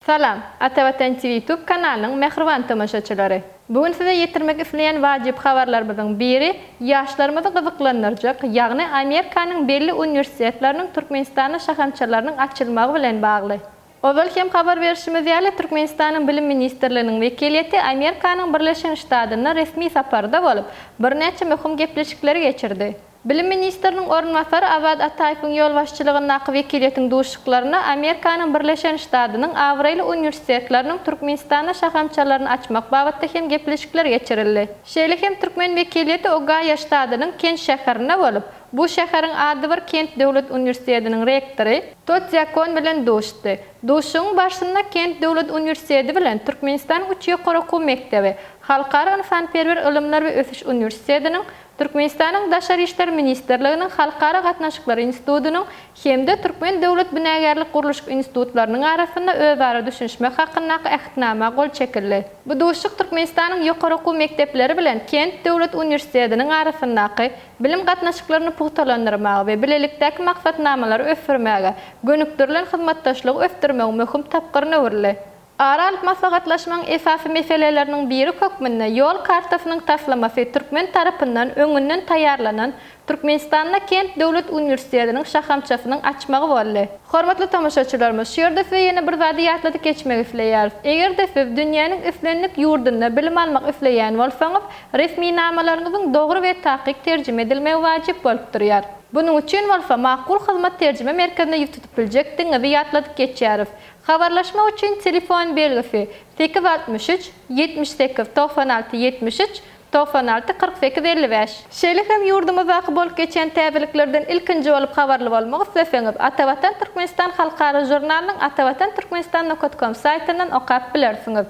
Salam, Atavatan TV YouTube kanalının mehriban tamaşaçıları. Bugün size yetirmek isteyen vacip habarlarımızın biri, yaşlarımızı kızıklandıracak, yani Amerikanın belli üniversitelerinin Türkmenistan'ın şahamçalarının açılmağı bilen bağlı. Ozal hem haber verişimiz ýaly Türkmenistan'ın bilim ministerliğinin vekiliyeti Amerikanın Birleşen Ştatlarına resmi saparda bolup, bir neçe möhüm gepleşikleri geçirdi. Bilim ministerinin ornwasary Awad Ataýewiň ýolbaşçylygyndaki vekiliýetiň duşuklaryna Amerikanın Birleşen Ştatlarynyň Awraýly üniversitetleriniň Türkmenistana şahamçalaryny açmak babatda hem gepleşikler geçirildi. Şeýle hem Türkmen vekiliýeti Ogaya ştatynyň Kent şäherine bolup, bu şäheriň ady bir Kent Döwlet Üniversitetiniň rektory Totyakon bilen duşdy. Duşuň başynda Kent Döwlet Üniversiteti bilen Türkmenistan üç ýokary okuw mektebi, Halkara Fanperwer Ilimler we Ösüş Üniversitetiniň Türkmenistan'ın Daşary işler ministerliğinin Halkara Gatnaşyklar institutynyň hemde Türkmen Döwlet Binagarlyk Guruluş institutlarynyň arasynda özara düşünişmek hakyndaky ähdnama gol çekildi. Bu duşuk Türkmenistan'ın ýokary okuw mektepleri bilen Kent Döwlet Üniversitetiniň arasyndaky bilim gatnaşyklaryny puhtalandyrmagy we bilelikdäki maksatnamalary ösdürmäge, gönükdirilen hyzmatdaşlygy ösdürmäge möhüm tapgyryny öwrüli. Aralyk maslahatlaşmaň esasy meseleleriniň biri hökmünde ýol kartasynyň taslamasy Türkmen tarapyndan öňünden taýýarlanan Türkmenistanda Kent Döwlet Üniversitetiniň şahamçasynyň açmagy boldy. Hormatly tamaşaçylarymyz, şu ýerde size ýene bir zady ýatladyk geçmek isleýäris. Eger-de siz dünýäniň islenlik ýurdunda bilim almak isleýän bolsaňyz, resmi namalaryňyzyň dogry we takyk terjime edilmegi wajyp bolup durýar. Bunun üçin bolsa makul hyzmat terjime merkezine ýetutup biljek diňe ýatladyk geçýäris. Habarlaşma üçin telefon belgisi 863 78 96 73 96 48 55. Şeýle hem ýurdumyzdaky bolup geçen täzeliklerden ilkinji bolup habarly bolmagy isteseňiz, Atavatan Türkmenistan halkara jurnalynyň atavatan turkmenistan.com saýtyndan okap bilersiňiz.